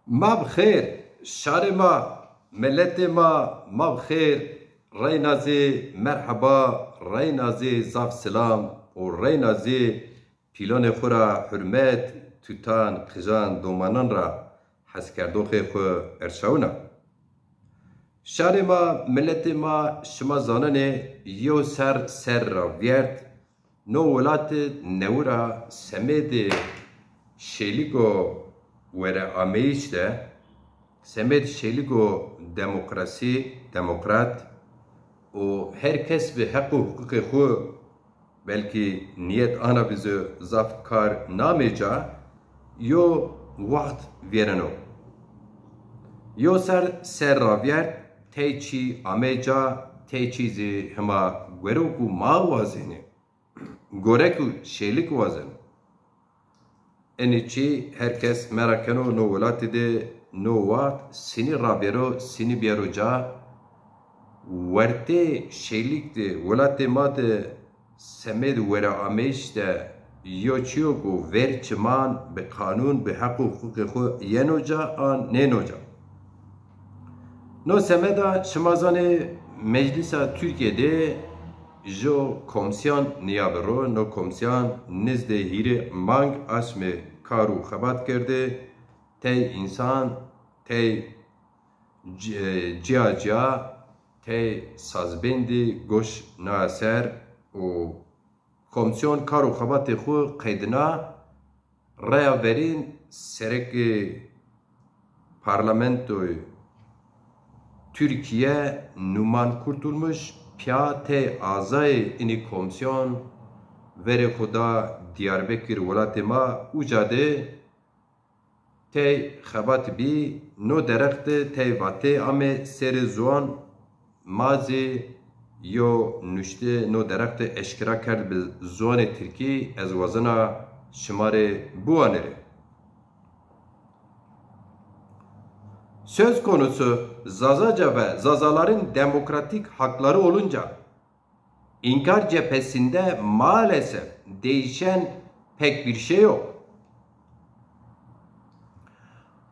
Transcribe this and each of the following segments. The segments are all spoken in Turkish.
ما بخیر شهر ما ملت ما بخیر رای نازی مرحبا رای نازی زاف سلام و رای نازی پیلان خورا حرمت توتان قجان دومانان را حس کردو خو ارشاونا شهر ما ملت ما شما زاننه یو سر را ویرد نو ولات نورا سمید شیلیگو وره آمیش ده سمید شیلیگو دموکراسی دموکرات و هر کس به حق و حقوق خو بلکه نیت آنا بیزو زاف کار نامه جا یو وقت ویرنو یو سر را ویرد تی چی آمه جا تی چیزی هما گورو کو ما وازنه گوره کو شیلیگ وازنه اینی چی herkes merakeno no volati de no wat sini rabero sini biaroja verte şeylik de volati made semed vera ameş de yoçiyo go verçman be kanun be hak hukuk xo yenoja an nenoja no semeda şmazane meclisa Türkiye'de jo komisyon niyabero no komisyon nizde hiri mang asme karu xabat kerdi tey insan tey ciya tey sazbendi goş naser o komisyon karu xabat xu qaydına raya verin serek parlamentoy Türkiye numan kurtulmuş Piyate azay ini komisyon vere xuda Diyarbakır velatê ma ucade tey xebat bî no derexte tey vatê ame serê ziwan mazê yo nuşte no derexte eşkira kerd bi ziwanê Tirkî ez wazina şimarê buwanê Söz konusu Zazaca ve Zazaların demokratik hakları olunca inkar cephesinde maalesef değişen pek bir şey yok.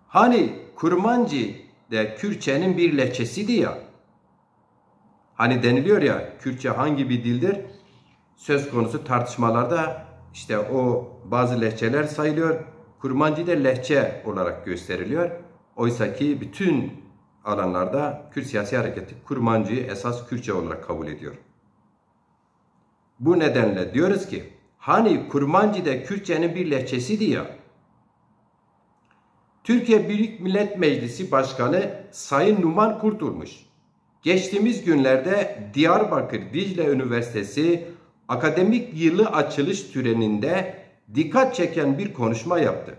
Hani Kurmancı de Kürtçenin bir lehçesiydi ya. Hani deniliyor ya Kürtçe hangi bir dildir? Söz konusu tartışmalarda işte o bazı lehçeler sayılıyor. Kurmancı da lehçe olarak gösteriliyor. Oysa ki bütün alanlarda Kürt siyasi hareketi Kurmancı'yı esas Kürtçe olarak kabul ediyor. Bu nedenle diyoruz ki hani Kurmancı da Kürtçenin bir lehçesiydi ya. Türkiye Büyük Millet Meclisi Başkanı Sayın Numan Kurtulmuş geçtiğimiz günlerde Diyarbakır Dicle Üniversitesi akademik yılı açılış töreninde dikkat çeken bir konuşma yaptı.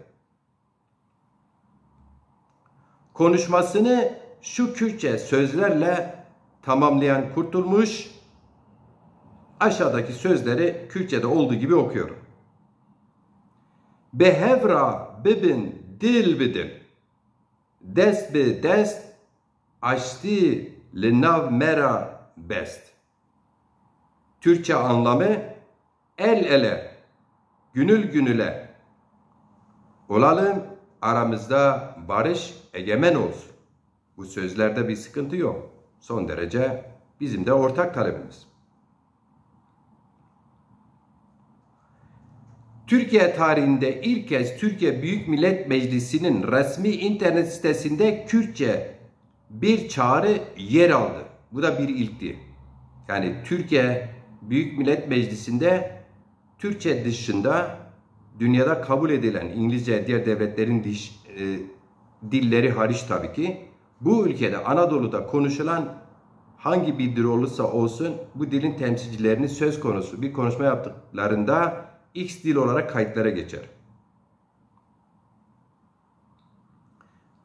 Konuşmasını şu Kürtçe sözlerle tamamlayan Kurtulmuş, aşağıdaki sözleri Kürtçe'de olduğu gibi okuyorum. Behevra bibin dil bidil, dest bi dest, açtı linav mera best. Türkçe anlamı el ele, gönül gönüle olalım. Aramızda barış egemen olsun. Bu sözlerde bir sıkıntı yok. Son derece bizim de ortak talebimiz. Türkiye tarihinde ilk kez Türkiye Büyük Millet Meclisi'nin resmi internet sitesinde Kürtçe bir çağrı yer aldı. Bu da bir ilkti. Yani Türkiye Büyük Millet Meclisi'nde Türkçe dışında dünyada kabul edilen İngilizce diğer devletlerin dilleri hariç tabii ki bu ülkede Anadolu'da konuşulan hangi bir dil olursa olsun bu dilin temsilcilerini söz konusu bir konuşma yaptıklarında X dil olarak kayıtlara geçer.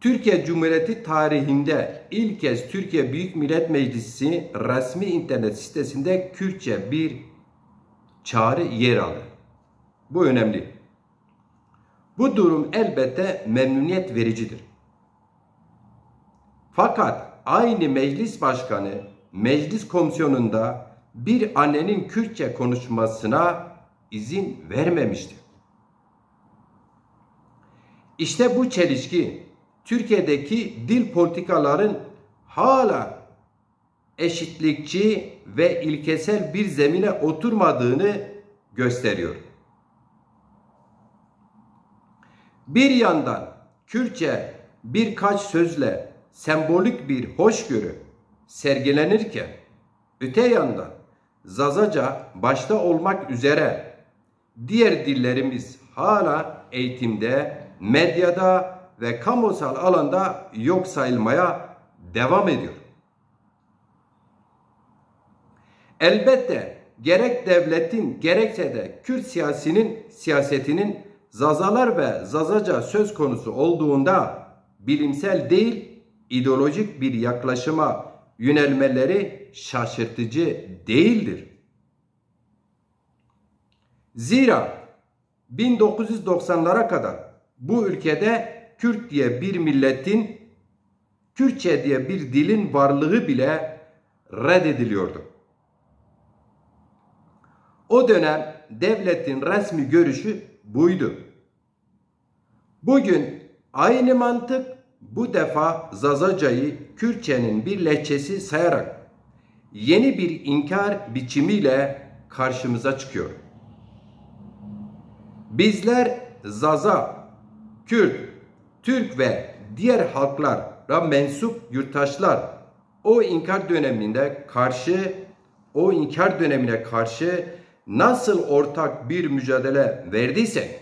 Türkiye Cumhuriyeti tarihinde ilk kez Türkiye Büyük Millet Meclisi resmi internet sitesinde Kürtçe bir çağrı yer aldı. Bu önemli. Bu durum elbette memnuniyet vericidir. Fakat aynı meclis başkanı meclis komisyonunda bir annenin Kürtçe konuşmasına izin vermemişti. İşte bu çelişki Türkiye'deki dil politikaların hala eşitlikçi ve ilkesel bir zemine oturmadığını gösteriyor. Bir yandan Kürtçe birkaç sözle sembolik bir hoşgörü sergilenirken, öte yandan Zazaca başta olmak üzere diğer dillerimiz hala eğitimde, medyada ve kamusal alanda yok sayılmaya devam ediyor. Elbette gerek devletin gerekse de Kürt siyasetinin Zazalar ve Zazaca söz konusu olduğunda bilimsel değil, ideolojik bir yaklaşıma yönelmeleri şaşırtıcı değildir. Zira 1990'lara kadar bu ülkede Kürt diye bir milletin, Kürtçe diye bir dilin varlığı bile reddediliyordu. O dönem devletin resmi görüşü buydu. Bugün aynı mantık bu defa Zazaca'yı Kürtçenin bir lehçesi sayarak yeni bir inkar biçimiyle karşımıza çıkıyor. Bizler Zaza, Kürt, Türk ve diğer halklara mensup yurttaşlar o inkar dönemine karşı nasıl ortak bir mücadele verdiysek,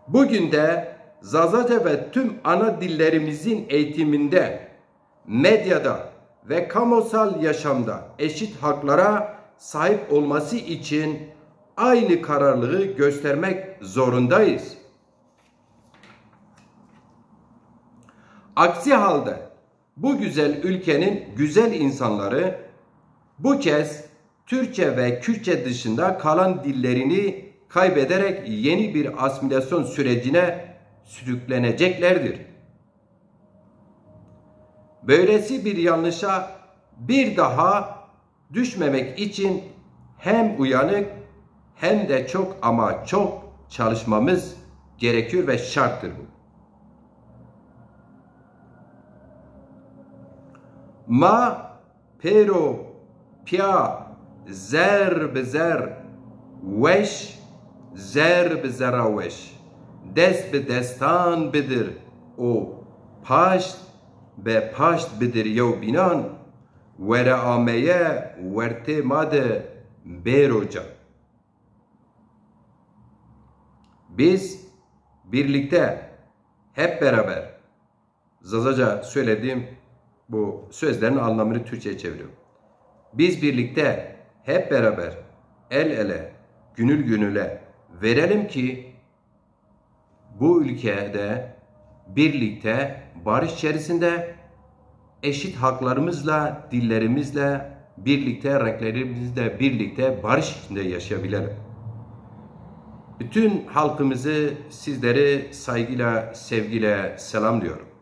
bugün de Zazaca ve tüm ana dillerimizin eğitiminde, medyada ve kamusal yaşamda eşit haklara sahip olması için aynı kararlılığı göstermek zorundayız. Aksi halde bu güzel ülkenin güzel insanları bu kez Türkçe ve Kürtçe dışında kalan dillerini kaybederek yeni bir asimilasyon sürecine sürükleneceklerdir. Böylesi bir yanlışa bir daha düşmemek için hem uyanık hem de çok ama çok çalışmamız gerekiyor ve şarttır bu. Ma pero pia zer be zer weş zer be zera weş dest be destan bidir o paşt be paşt bidir yev binan vere ameye verte made beroca. Biz birlikte hep beraber Zazaca söylediğim bu sözlerin anlamını Türkçe'ye çeviriyorum. Biz birlikte hep beraber el ele, gönül gönüle verelim ki bu ülkede birlikte barış içerisinde eşit haklarımızla, dillerimizle birlikte, renklerimizle birlikte barış içinde yaşayabilelim. Bütün halkımızı, sizleri saygıyla, sevgiyle selamlıyorum.